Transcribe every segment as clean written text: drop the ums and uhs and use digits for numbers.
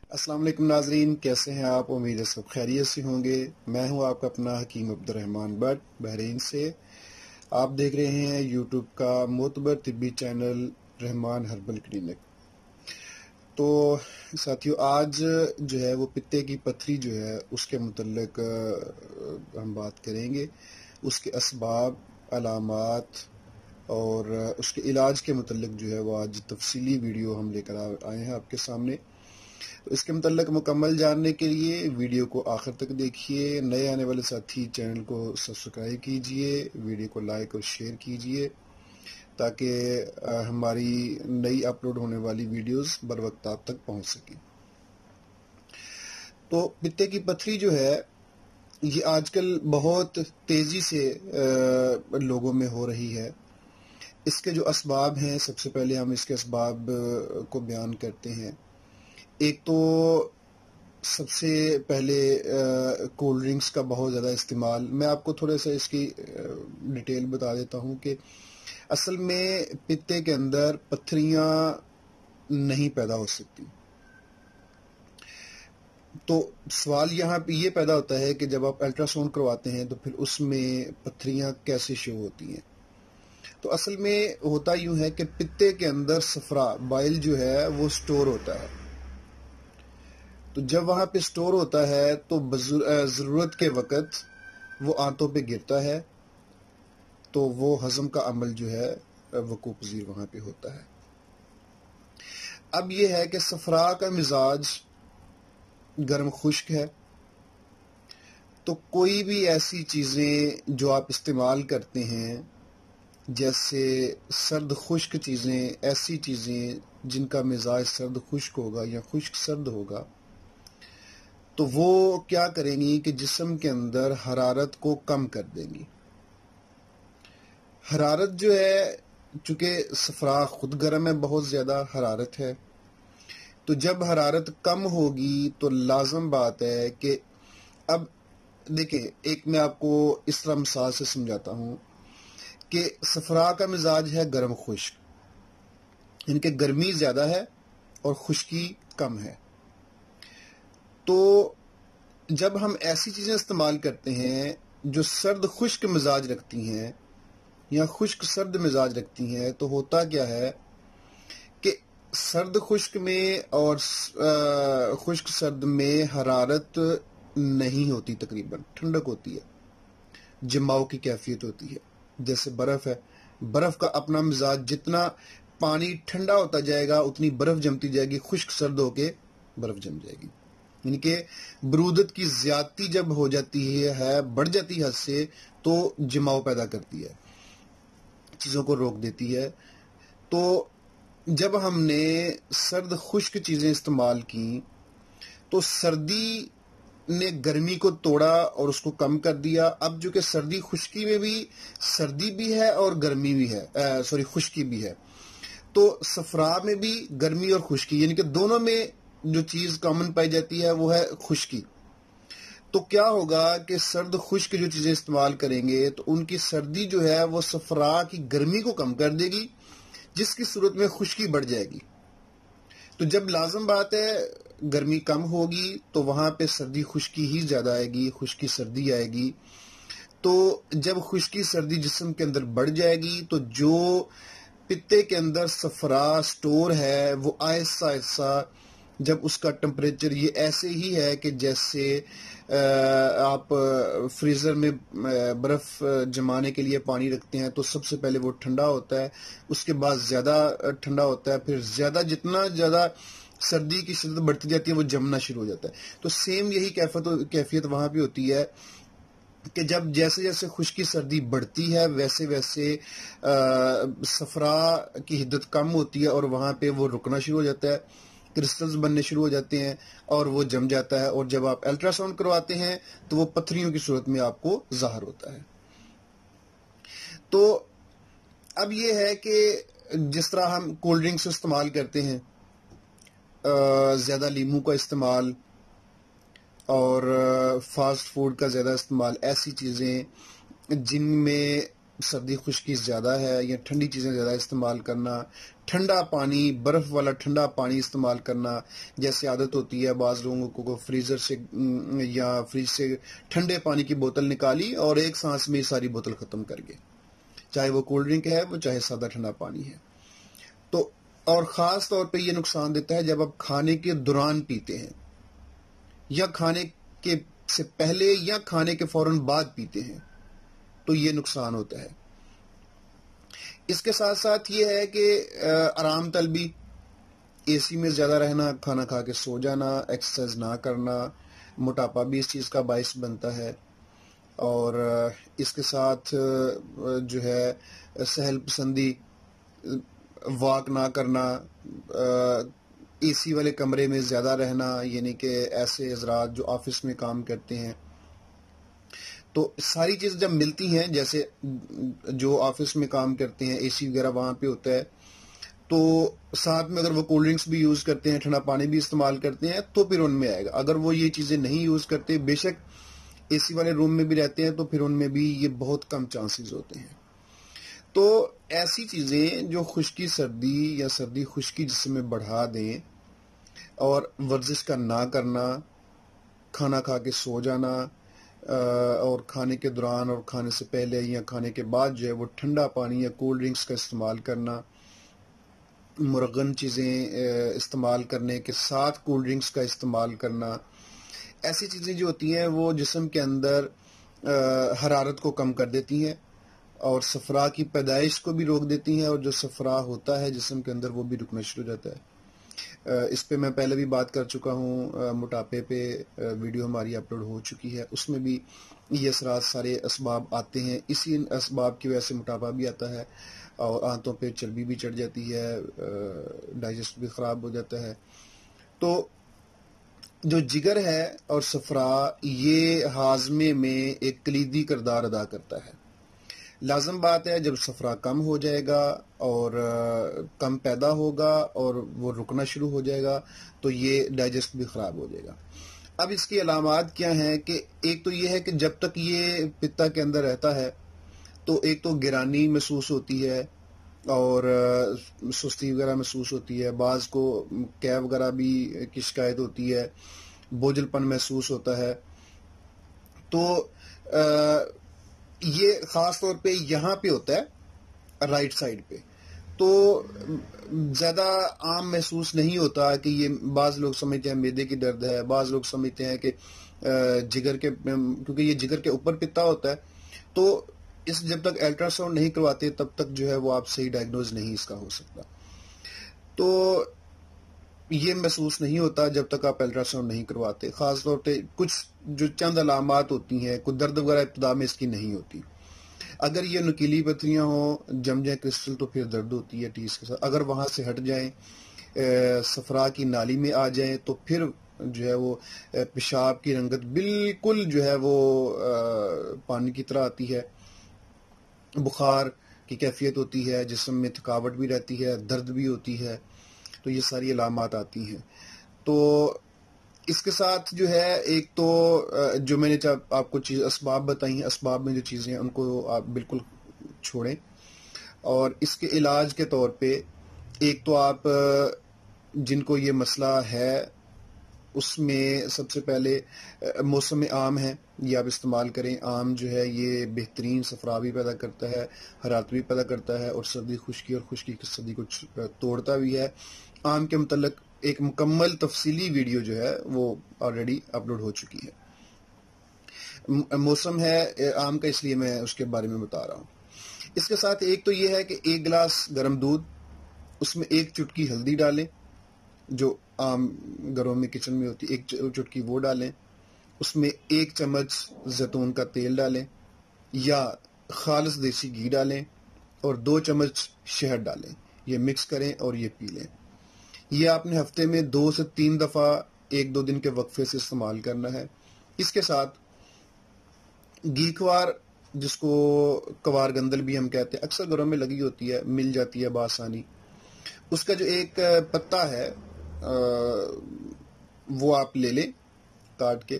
السلام علیکم ناظرین، کیسے ہیں آپ؟ امید ہے سب خیریت سے ہوں گے۔ میں ہوں آپ کا اپنا حکیم عبد الرحمن بٹ بحرین سے۔ آپ دیکھ رہے ہیں یوٹیوب کا معتبر طبی چینل رحمان ہربل کلینک۔ تو ساتھیو، آج جو ہے وہ پتے کی پتھری جو ہے اس کے متعلق ہم بات کریں گے، اس کے اسباب، علامات اور اس کے علاج کے متعلق جو ہے وہ آج تفصیلی ویڈیو ہم لے کر آئے ہیں آپ کے سامنے۔ تو اس کے متعلق مکمل جاننے کے لیے ویڈیو کو آخر تک دیکھیے۔ نئے آنے والے ساتھی چینل کو سبسکرائب کیجئے، ویڈیو کو لائک اور شیئر کیجئے تاکہ ہماری نئی اپلوڈ ہونے والی ویڈیوز بر وقت آپ تک پہنچ سکیں۔ تو پتے کی پتھری جو ہے یہ آج کل بہت تیزی سے لوگوں میں ہو رہی ہے۔ اس کے جو اسباب ہیں، سب سے پہلے ہم اس کے اسباب کو بیان کرتے ہیں۔ ایک تو سب سے پہلے کولڈ ڈرنکس کا بہت زیادہ استعمال۔ میں آپ کو تھوڑا سا اس کی ڈیٹیل بتا دیتا ہوں کہ اصل میں پتے کے اندر پتھریاں نہیں پیدا ہو سکتی۔ تو سوال یہاں پہ یہ پیدا ہوتا ہے کہ جب آپ الٹرا ساؤنڈ کرواتے ہیں تو پھر اس میں پتھریاں کیسے شو ہوتی ہیں؟ تو اصل میں ہوتا یوں ہے کہ پتے کے اندر صفرا بائل جو ہے وہ سٹور ہوتا ہے۔ تو جب وہاں پہ سٹور ہوتا ہے تو ضرورت کے وقت وہ آنتوں پہ گرتا ہے، تو وہ ہضم کا عمل جو ہے وقوع پذیر وہاں پہ ہوتا ہے۔ اب یہ ہے کہ صفرا کا مزاج گرم خشک ہے، تو کوئی بھی ایسی چیزیں جو آپ استعمال کرتے ہیں جیسے سرد خشک چیزیں، ایسی چیزیں جن کا مزاج سرد خشک ہوگا یا خشک سرد ہوگا، تو وہ کیا کریں گی کہ جسم کے اندر حرارت کو کم کر دیں گی۔ حرارت جو ہے، چونکہ صفرا خود گرم ہے، بہت زیادہ حرارت ہے، تو جب حرارت کم ہوگی تو لازم بات ہے کہ اب دیکھیں، ایک میں آپ کو اس طرح مثال سے سمجھاتا ہوں کہ صفرا کا مزاج ہے گرم خشک، ان کے گرمی زیادہ ہے اور خشکی کم ہے۔ تو جب ہم ایسی چیزیں استعمال کرتے ہیں جو سرد خشک مزاج رکھتی ہیں یا خشک سرد مزاج رکھتی ہیں، تو ہوتا کیا ہے کہ سرد خشک میں اور خشک سرد میں حرارت نہیں ہوتی، تقریباً ٹھنڈک ہوتی ہے، جماؤ کی کیفیت ہوتی ہے۔ جیسے برف ہے، برف کا اپنا مزاج، جتنا پانی ٹھنڈا ہوتا جائے گا اتنی برف جمتی جائے گی، خشک سرد ہو کے برف جم جائے گی۔ یعنی کہ برودت کی زیادتی جب ہو جاتی ہے، بڑھ جاتی حد سے، تو جماؤ پیدا کرتی ہے، چیزوں کو روک دیتی ہے۔ تو جب ہم نے سرد خشک چیزیں استعمال کی تو سردی نے گرمی کو توڑا اور اس کو کم کر دیا۔ اب جو کہ سردی خشکی میں بھی سردی بھی ہے اور گرمی بھی ہے، خشکی بھی ہے، تو صفرا میں بھی گرمی اور خشکی، یعنی کہ دونوں میں جو چیز کامن پائی جاتی ہے وہ ہے خشکی۔ تو کیا ہوگا کہ سرد خشک جو چیزیں استعمال کریں گے تو ان کی سردی جو ہے وہ صفرا کی گرمی کو کم کر دے گی، جس کی صورت میں خشکی بڑھ جائے گی۔ تو جب لازم بات ہے گرمی کم ہوگی تو وہاں پہ سردی خشکی ہی زیادہ آئے گی، خشکی سردی آئے گی۔ تو جب خشکی سردی جسم کے اندر بڑھ جائے گی تو جو پتے کے اندر صفرا سٹور ہے وہ آہستہ آہستہ، جب اس کا ٹمپریچر یہ ایسے ہی ہے کہ جیسے آپ فریزر میں برف جمانے کے لیے پانی رکھتے ہیں تو سب سے پہلے وہ ٹھنڈا ہوتا ہے، اس کے بعد زیادہ ٹھنڈا ہوتا ہے، پھر جتنا زیادہ سردی کی شدت بڑھتی جاتی ہے وہ جمنا شروع ہو جاتا ہے۔ تو سیم یہی کیفیت وہاں بھی ہوتی ہے کہ جب جیسے جیسے خشکی سردی بڑھتی ہے ویسے ویسے صفرا کی حدت کم ہوتی ہے اور وہاں پہ وہ رکنا شروع ہو جاتا ہے، کرسٹلز بننے شروع ہو جاتے ہیں اور وہ جم جاتا ہے، اور جب آپ الٹرا ساؤنڈ کرواتے ہیں تو وہ پتھریوں کی صورت میں آپ کو ظاہر ہوتا ہے۔ تو اب یہ ہے کہ جس طرح ہم کولڈ ڈرنکس استعمال کرتے ہیں، زیادہ لیموں کا استعمال اور فاسٹ فوڈ کا زیادہ استعمال، ایسی چیزیں جن میں سردی خشکی زیادہ ہے یا ٹھنڈی چیزیں زیادہ استعمال کرنا، ٹھنڈا پانی، برف والا ٹھنڈا پانی استعمال کرنا، جیسے عادت ہوتی ہے بعض لوگوں کو فریزر سے یا فریج سے ٹھنڈے پانی کی بوتل نکالی اور ایک سانس میں ساری بوتل ختم کر گئے، چاہے وہ کولڈ ڈرنک ہے وہ چاہے سادہ ٹھنڈا پانی ہے۔ تو اور خاص طور پہ یہ نقصان دیتا ہے جب آپ کھانے کے دوران پیتے ہیں یا کھانے کے سے پہلے یا کھانے کے فوراً بعد پیتے ہیں، تو یہ نقصان ہوتا ہے۔ اس کے ساتھ ساتھ یہ ہے کہ آرام طلبی، اے سی میں زیادہ رہنا، کھانا کھا کے سو جانا، ایکسرسائز نہ کرنا، موٹاپا بھی اس چیز کا باعث بنتا ہے۔ اور اس کے ساتھ جو ہے سہل پسندی، واک نہ کرنا، اے سی والے کمرے میں زیادہ رہنا، یعنی کہ ایسے حضرات جو آفس میں کام کرتے ہیں، تو ساری چیزیں جب ملتی ہیں، جیسے جو آفس میں کام کرتے ہیں اے سی وغیرہ وہاں پہ ہوتا ہے، تو ساتھ میں اگر وہ کولڈ ڈرنکس بھی یوز کرتے ہیں، ٹھنڈا پانی بھی استعمال کرتے ہیں، تو پھر ان میں آئے گا۔ اگر وہ یہ چیزیں نہیں یوز کرتے، بے شک اے سی والے روم میں بھی رہتے ہیں، تو پھر ان میں بھی یہ بہت کم چانسز ہوتے ہیں۔ تو ایسی چیزیں جو خشکی سردی یا سردی خشکی جسم میں بڑھا دیں، اور ورزش کا نہ کرنا، کھانا کھا کے سو جانا، اور کھانے کے دوران اور کھانے سے پہلے یا کھانے کے بعد جو ہے وہ ٹھنڈا پانی یا کولڈ ڈرنکس کا استعمال کرنا، مرغن چیزیں استعمال کرنے کے ساتھ کولڈ ڈرنکس کا استعمال کرنا، ایسی چیزیں جو ہوتی ہیں وہ جسم کے اندر حرارت کو کم کر دیتی ہیں اور صفرا کی پیدائش کو بھی روک دیتی ہیں، اور جو صفرا ہوتا ہے جسم کے اندر وہ بھی رکنا شروع ہو جاتا ہے۔ اس پہ میں پہلے بھی بات کر چکا ہوں، موٹاپے پہ ویڈیو ہماری اپلوڈ ہو چکی ہے، اس میں بھی یہ اثرات سارے اسباب آتے ہیں، اسی اسباب کی وجہ سے موٹاپا بھی آتا ہے اور آنتوں پہ چربی بھی چڑھ جاتی ہے، ڈائجسٹ بھی خراب ہو جاتا ہے۔ تو جو جگر ہے اور صفرا، یہ ہاضمے میں ایک کلیدی کردار ادا کرتا ہے۔ لازم بات ہے جب صفرا کم ہو جائے گا اور کم پیدا ہوگا اور وہ رکنا شروع ہو جائے گا، تو یہ ڈائجسٹ بھی خراب ہو جائے گا۔ اب اس کی علامات کیا ہیں کہ ایک تو یہ ہے کہ جب تک یہ پتا کے اندر رہتا ہے تو ایک تو گرانی محسوس ہوتی ہے اور سستی وغیرہ محسوس ہوتی ہے، بعض کو کیب وغیرہ بھی کی شکایت ہوتی ہے، بوجھل پن محسوس ہوتا ہے۔ تو یہ خاص طور پہ یہاں پہ ہوتا ہے رائٹ سائڈ پہ، تو زیادہ عام محسوس نہیں ہوتا کہ یہ بعض لوگ سمجھتے ہیں معدے کی درد ہے، بعض لوگ سمجھتے ہیں کہ جگر کے، کیونکہ یہ جگر کے اوپر پتا ہوتا ہے، تو اس جب تک الٹرا ساؤنڈ نہیں کرواتے تب تک جو ہے وہ آپ صحیح ڈائگنوز نہیں اس کا ہو سکتا۔ تو یہ محسوس نہیں ہوتا جب تک آپ الٹرا ساؤنڈ نہیں کرواتے، خاص طور پہ کچھ جو چند علامات ہوتی ہیں، کوئی درد وغیرہ ابتدا میں اس کی نہیں ہوتی۔ اگر یہ نکیلی پتھریاں ہوں، جم جائیں کرسٹل، تو پھر درد ہوتی ہے ٹیس کے ساتھ۔ اگر وہاں سے ہٹ جائیں، صفرا کی نالی میں آ جائیں، تو پھر جو ہے وہ پیشاب کی رنگت بالکل جو ہے وہ پانی کی طرح آتی ہے، بخار کی کیفیت ہوتی ہے، جسم میں تھکاوٹ بھی رہتی ہے، درد بھی ہوتی ہے، تو یہ ساری علامات آتی ہیں۔ تو اس کے ساتھ جو ہے ایک تو جو میں نے آپ کو چیز اسباب بتائی ہیں، اسباب میں جو چیزیں ہیں ان کو آپ بالکل چھوڑیں، اور اس کے علاج کے طور پہ ایک تو آپ جن کو یہ مسئلہ ہے اس میں سب سے پہلے موسم عام ہے، یہ آپ استعمال کریں۔ آم جو ہے یہ بہترین صفرا بھی پیدا کرتا ہے، حرارت بھی پیدا کرتا ہے، اور سردی خشکی اور خشکی کی سردی کو توڑتا بھی ہے۔ آم کے متعلق ایک مکمل تفصیلی ویڈیو جو ہے وہ آلریڈی اپلوڈ ہو چکی ہے۔ موسم ہے آم کا، اس لیے میں اس کے بارے میں بتا رہا ہوں۔ اس کے ساتھ ایک تو یہ ہے کہ ایک گلاس گرم دودھ، اس میں ایک چٹکی ہلدی ڈالیں، جو عام گھروں میں کچن میں ہوتی ہے، ایک چٹکی وہ ڈالیں، اس میں ایک چمچ زیتون کا تیل ڈالیں یا خالص دیسی گھی ڈالیں، اور 2 چمچ شہد ڈالیں، یہ مکس کریں اور یہ پی لیں۔ یہ آپ نے ہفتے میں 2 سے 3 دفعہ 1-2 دن کے وقفے سے استعمال کرنا ہے۔ اس کے ساتھ گھی کوار، جس کو کوار گندل بھی ہم کہتے ہیں، اکثر گھروں میں لگی ہوتی ہے، مل جاتی ہے بآسانی، اس کا جو ایک پتا ہے وہ آپ لے لیں کاٹ کے،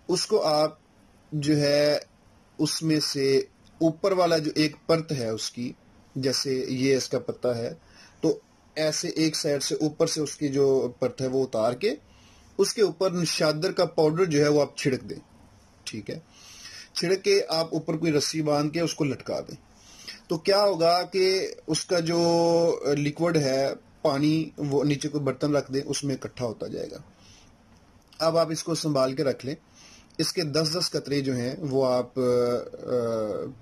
اس کو آپ جو ہے اس میں سے اوپر والا جو ایک پرت ہے اس کی، جیسے یہ اس کا پتا ہے، تو ایسے ایک سائڈ سے اوپر سے اس کی جو پرت ہے وہ اتار کے اس کے اوپر نشادر کا پاؤڈر جو ہے وہ آپ چھڑک دیں. ٹھیک ہے، چھڑک کے آپ اوپر کوئی رسی باندھ کے اس کو لٹکا دیں. تو کیا ہوگا کہ اس کا جو لیکوڈ ہے پانی، وہ نیچے کوئی برتن رکھ دیں، اس میں اکٹھا ہوتا جائے گا. اب آپ اس کو سنبھال کے رکھ لیں. اس کے 10-10 قطرے جو ہیں وہ آپ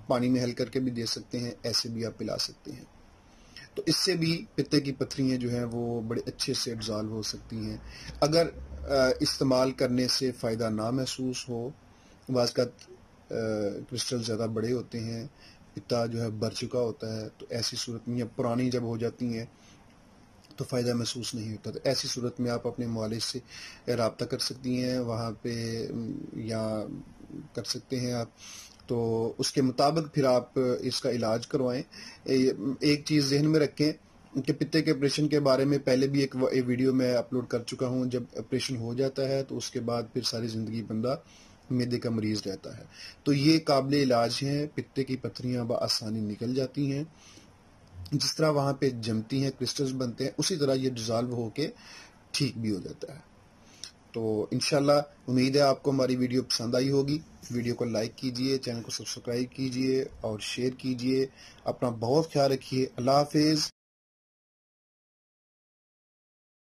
پانی میں حل کر کے بھی دے سکتے ہیں، ایسے بھی آپ پلا سکتے ہیں. تو اس سے بھی پتے کی پتھریاں جو ہیں وہ بڑے اچھے سے ڈیزالو ہو سکتی ہیں. اگر استعمال کرنے سے فائدہ نہ محسوس ہو، بعض کا کرسٹل زیادہ بڑے ہوتے ہیں، پتا جو ہے بھر چکا ہوتا ہے، تو ایسی صورت میں یا پرانی جب ہو جاتی ہیں تو فائدہ محسوس نہیں ہوتا، تو ایسی صورت میں آپ اپنے معالج سے رابطہ کر سکتی ہیں وہاں پہ، یا کر سکتے ہیں آپ. تو اس کے مطابق پھر آپ اس کا علاج کروائیں. ایک چیز ذہن میں رکھیں کہ پتے کے آپریشن کے بارے میں پہلے بھی ایک ویڈیو میں اپلوڈ کر چکا ہوں. جب آپریشن ہو جاتا ہے تو اس کے بعد پھر ساری زندگی بندہ معدے کا مریض رہتا ہے. تو یہ قابل علاج ہیں، پتے کی پتھریاں بآسانی نکل جاتی ہیں. جس طرح وہاں پہ جمتی ہیں، کرسٹلز بنتے ہیں، اسی طرح یہ ڈیزالو ہو کے ٹھیک بھی ہو جاتا ہے. تو انشاءاللہ امید ہے آپ کو ہماری ویڈیو پسند آئی ہوگی. ویڈیو کو لائک کیجئے، چینل کو سبسکرائب کیجئے اور شیئر کیجئے. اپنا بہت خیال رکھیے. اللہ حافظ.